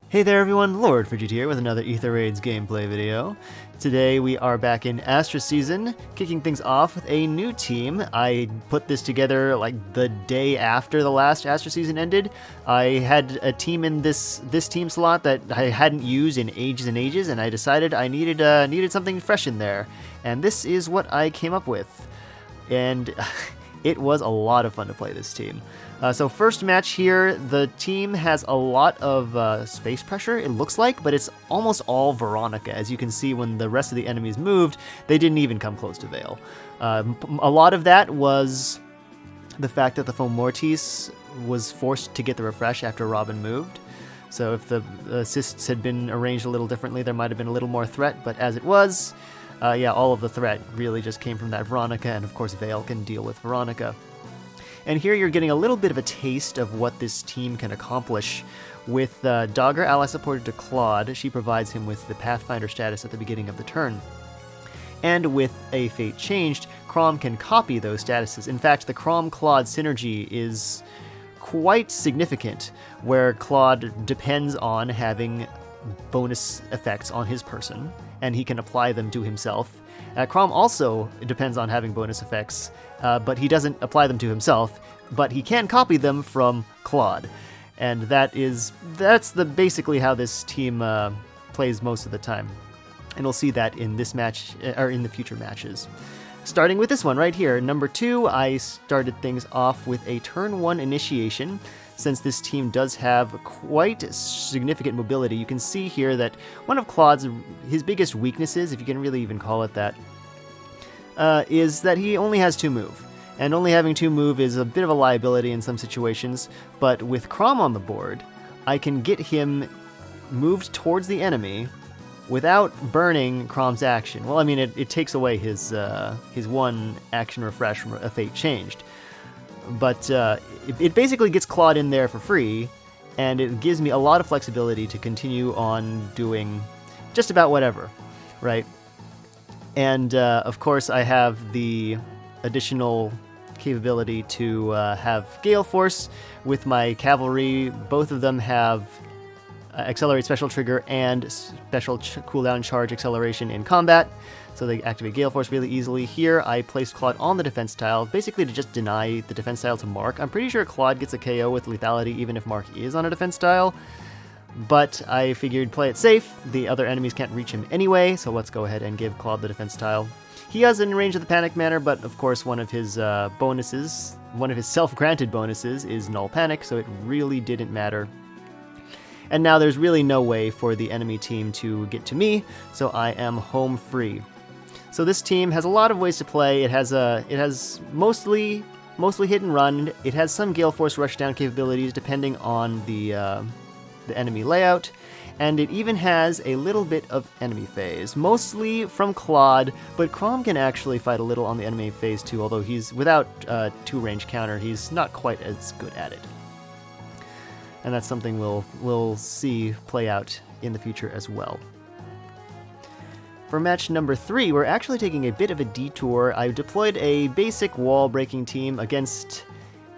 Hey there everyone, Lord Frigid here with another Aether Raids gameplay video. Today we are back in Astra season, kicking things off with a new team. I put this together like the day after the last Astra season ended. I had a team in this team slot that I hadn't used in ages and ages, and I decided I needed something fresh in there. And this is what I came up with. And it was a lot of fun to play this team. So first match here, the team has a lot of space pressure, it looks like, but it's almost all Veronica. As you can see, when the rest of the enemies moved, they didn't even come close to Veyle. A lot of that was the fact that the Fomortis was forced to get the refresh after Robin moved. So if the assists had been arranged a little differently, there might have been a little more threat, but as it was, yeah, all of the threat really just came from that Veronica, and of course Veyle can deal with Veronica. And here you're getting a little bit of a taste of what this team can accomplish. With Dogger ally supported to Claude, she provides him with the Pathfinder status at the beginning of the turn. And with a fate changed, Chrom can copy those statuses. In fact, the Chrom-Claude synergy is quite significant, where Claude depends on having bonus effects on his person, and he can apply them to himself. Chrom also depends on having bonus effects, but he doesn't apply them to himself, but he can copy them from Claude. And that's basically how this team plays most of the time. And we'll see that in this match, or in the future matches. Starting with this one right here, number 2, I started things off with a turn 1 initiation. Since this team does have quite significant mobility, you can see here that one of Claude's, his biggest weaknesses, if you can really even call it that, is that he only has 2 move. And only having 2 move is a bit of a liability in some situations, but with Chrom on the board, I can get him moved towards the enemy without burning Chrom's action. Well, I mean, it takes away his 1 action refresh from a fate changed. But it basically gets Claude in there for free, and it gives me a lot of flexibility to continue on doing just about whatever, right? And of course, I have the additional capability to have Gale Force with my cavalry. Both of them have accelerate special trigger and special cooldown charge acceleration in combat, so they activate Gale Force really easily. Here I placed Claude on the defense tile, basically to just deny the defense tile to Mark. I'm pretty sure Claude gets a KO with lethality even if Mark is on a defense tile, but I figured play it safe. The other enemies can't reach him anyway, so let's go ahead and give Claude the defense tile. He has in range of the Panic Manor, but of course one of his bonuses, one of his self-granted bonuses is Null Panic, so it really didn't matter. And now there's really no way for the enemy team to get to me, so I am home free. So this team has a lot of ways to play. It has mostly hit and run. It has some Gale Force rushdown capabilities depending on the enemy layout, and it even has a little bit of enemy phase, mostly from Claude, but Chrom can actually fight a little on the enemy phase too, although he's without 2-range counter, he's not quite as good at it. And that's something we'll see play out in the future as well. For match number 3, we're actually taking a bit of a detour. I deployed a basic wall-breaking team against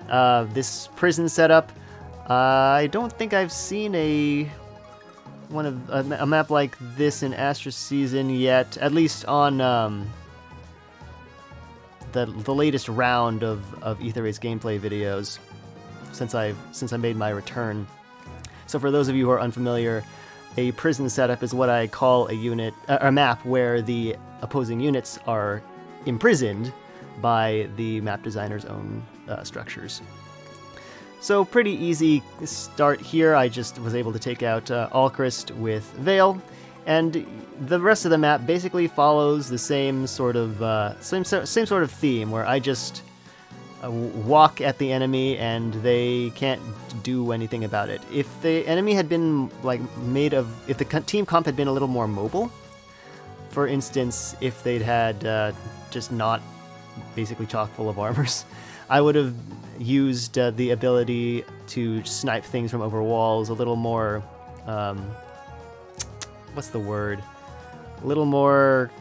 this prison setup. I don't think I've seen a map like this in Astra season yet, at least on the latest round of Aether Raids gameplay videos since I made my return. So for those of you who are unfamiliar, a prison setup is what I call a map where the opposing units are imprisoned by the map designer's own structures. So pretty easy start here. I just was able to take out Alchrist with Veyle, and the rest of the map basically follows the same sort of theme, where I just walk at the enemy and they can't do anything about it. If the enemy had been if the team comp had been a little more mobile, for instance, if they'd had just not basically chock full of armors, I would have used the ability to snipe things from over walls a little more, what's the word? A little more,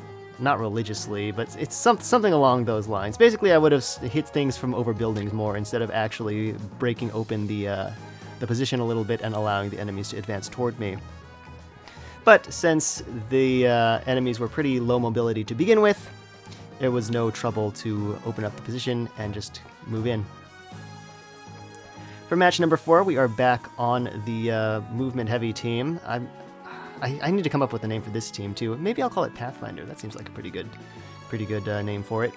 not religiously, but it's something along those lines. Basically, I would have hit things from over buildings more instead of actually breaking open the the position a little bit and allowing the enemies to advance toward me. But since the enemies were pretty low mobility to begin with, it was no trouble to open up the position and just move in. For match number 4, we are back on the movement-heavy team. I need to come up with a name for this team too. Maybe I'll call it Pathfinder. That seems like a pretty good name for it.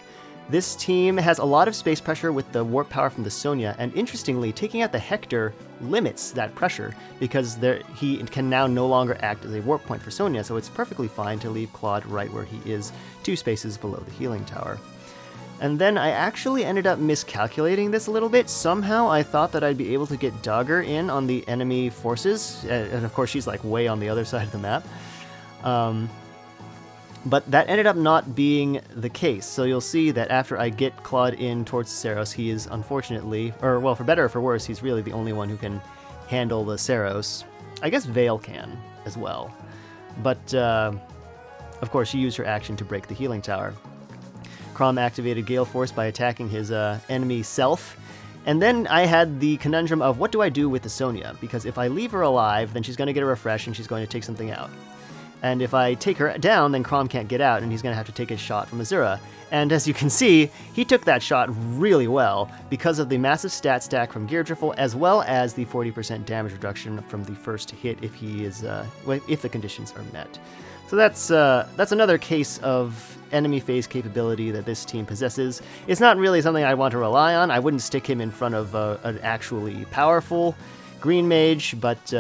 This team has a lot of space pressure with the warp power from the Sonya, and interestingly, taking out the Hector limits that pressure because he can now no longer act as a warp point for Sonya, so it's perfectly fine to leave Claude right where he is, 2 spaces below the healing tower. And then I actually ended up miscalculating this a little bit. Somehow I thought that I'd be able to get Dagger in on the enemy forces, and of course she's like way on the other side of the map. But that ended up not being the case. So you'll see that after I get Claude in towards Saros, he is unfortunately, or well, for better or for worse, he's really the only one who can handle the Saros. I guess Veyle can as well. But of course she used her action to break the healing tower. Chrom activated Gale Force by attacking his enemy self. And then I had the conundrum of what do I do with the Sonya? Because if I leave her alive, then she's going to get a refresh and she's going to take something out. And if I take her down, then Chrom can't get out, and he's going to have to take a shot from Azura. And as you can see, he took that shot really well because of the massive stat stack from Gear Driffle, as well as the 40% damage reduction from the first hit if he is, if the conditions are met. So that's another case of enemy phase capability that this team possesses. It's not really something I want to rely on. I wouldn't stick him in front of an actually powerful green mage, but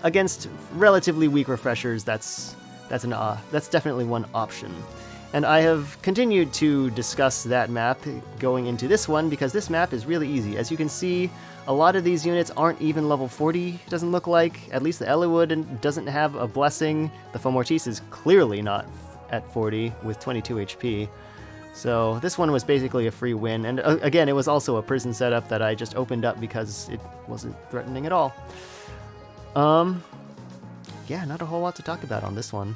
against relatively weak refreshers, that's definitely one option. And I have continued to discuss that map going into this one because this map is really easy. As you can see, a lot of these units aren't even level 40, it doesn't look like. At least the Eliwood doesn't have a blessing. The Fomortis is clearly not at 40 with 22 HP. So this one was basically a free win. And again, it was also a prison setup that I just opened up because it wasn't threatening at all. Yeah, not a whole lot to talk about on this one.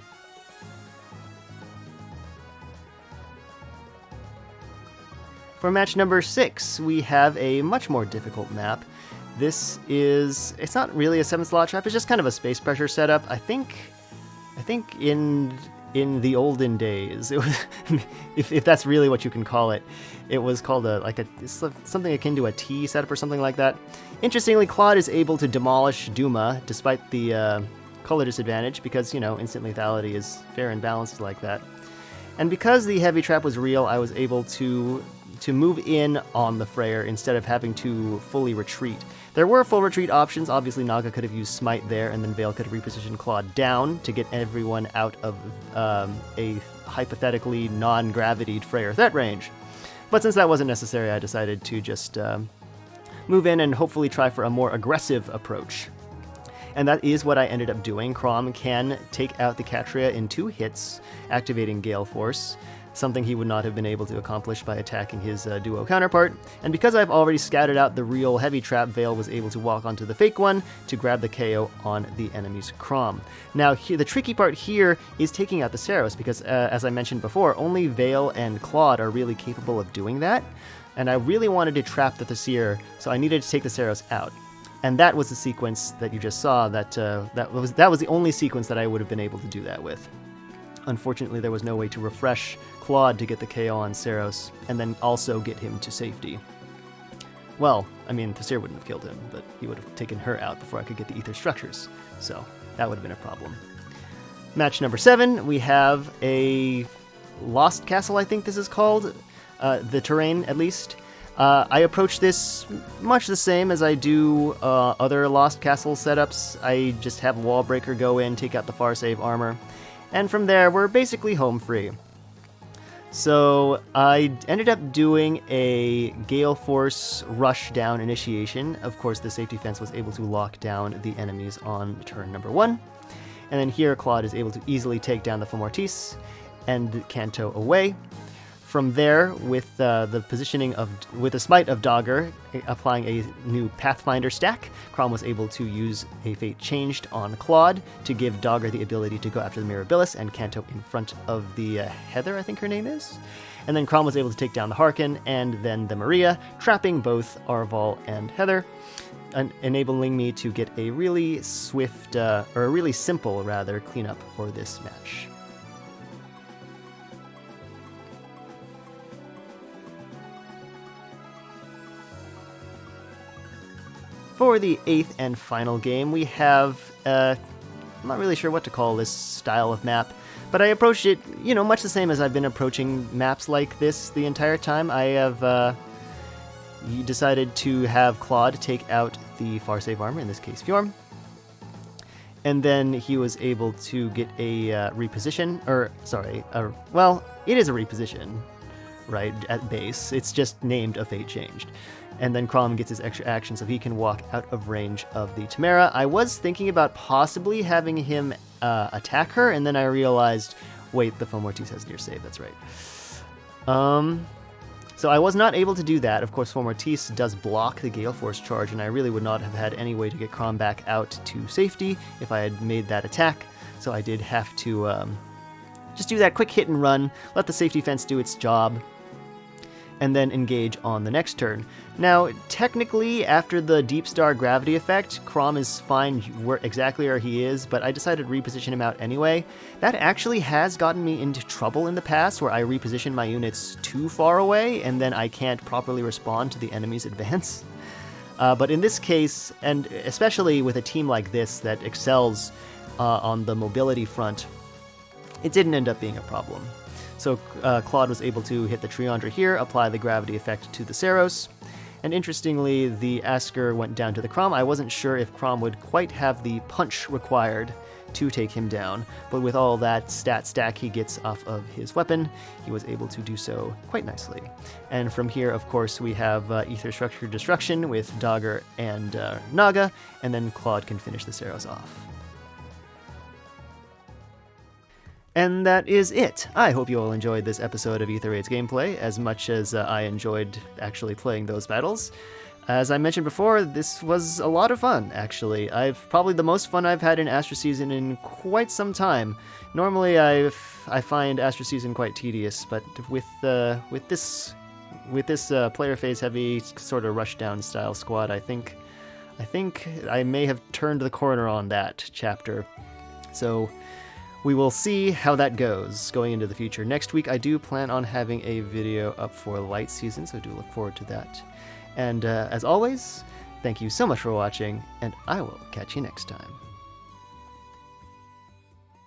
For match number 6, we have a much more difficult map. It's not really a 7-slot trap, it's just kind of a space pressure setup. I think in the olden days, it was, if that's really what you can call it, it was called something akin to a T setup or something like that. Interestingly, Claude is able to demolish Duma despite the color disadvantage because, you know, instant lethality is fair and balanced like that. And because the heavy trap was real, I was able to move in on the Freyr instead of having to fully retreat. There were full retreat options. Obviously, Naga could have used Smite there, and then Veyle could have repositioned Claude down to get everyone out of a hypothetically non-gravitied Freyr threat range. But since that wasn't necessary, I decided to just move in and hopefully try for a more aggressive approach. And that is what I ended up doing. Chrom can take out the Katria in 2 hits, activating Gale Force, something he would not have been able to accomplish by attacking his duo counterpart. And because I've already scouted out the real heavy trap, Veyle was able to walk onto the fake one to grab the KO on the enemy's Chrom. Now, the tricky part here is taking out the Saros, because as I mentioned before, only Veyle and Claude are really capable of doing that. And I really wanted to trap the Thesir, so I needed to take the Saros out. And that was the sequence that you just saw, that was the only sequence that I would have been able to do that with. Unfortunately, there was no way to refresh Claude to get the KO on Saros, and then also get him to safety. Well, I mean, Thesir wouldn't have killed him, but he would have taken her out before I could get the Aether structures, so that would have been a problem. Match number 7, we have a Lost Castle, I think this is called, the terrain at least. I approach this much the same as I do other Lost Castle setups. I just have Wallbreaker go in, take out the Far Save armor, and from there we're basically home free. So I ended up doing a Gale Force rush down initiation. Of course, the safety fence was able to lock down the enemies on turn number 1. And then here Claude is able to easily take down the Fomortis and Canto away. From there, with the positioning with the Smite of Dagger, applying a new Pathfinder stack, Chrom was able to use a Fate Changed on Claude to give Dagger the ability to go after the Mirabilis and Canto in front of the Heather, I think her name is. And then Chrom was able to take down the Harkin and then the Maria, trapping both Arval and Heather. enabling me to get a really swift, or a really simple, rather, cleanup for this match. For the 8th and final game, we have, I'm not really sure what to call this style of map, but I approached it, much the same as I've been approaching maps like this the entire time. I have decided to have Claude take out the Farsave armor, in this case Fjorm, and then he was able to get a reposition, well, it is a reposition, right, at base. It's just named a fate changed. And then Chrom gets his extra action so he can walk out of range of the Temera. I was thinking about possibly having him attack her, and then I realized, wait, the Fomortis has near save, that's right. So I was not able to do that. Of course, Fomortis does block the Gale Force charge, and I really would not have had any way to get Chrom back out to safety if I had made that attack. So I did have to just do that quick hit and run, let the safety fence do its job, and then engage on the next turn. Now, technically, after the Deep Star gravity effect, Chrom is fine exactly where he is, but I decided to reposition him out anyway. That actually has gotten me into trouble in the past, where I reposition my units too far away, and then I can't properly respond to the enemy's advance. But in this case, and especially with a team like this that excels on the mobility front, it didn't end up being a problem. So Claude was able to hit the Triandra here, apply the gravity effect to the Saros, and interestingly, the Asker went down to the Chrom. I wasn't sure if Chrom would quite have the punch required to take him down, but with all that stat stack he gets off of his weapon, he was able to do so quite nicely. And from here, of course, we have Aether Structure Destruction with Dagger and Naga, and then Claude can finish the Saros off. And that is it. I hope you all enjoyed this episode of Aether Raid's gameplay as much as I enjoyed actually playing those battles. As I mentioned before, this was a lot of fun, actually. Probably the most fun I've had in Astra Season in quite some time. Normally I find Astra Season quite tedious, but with this player phase heavy sort of rushdown style squad, I think I may have turned the corner on that chapter. So we will see how that goes going into the future. Next week, I do plan on having a video up for Light Season, so do look forward to that. And as always, thank you so much for watching, and I will catch you next time.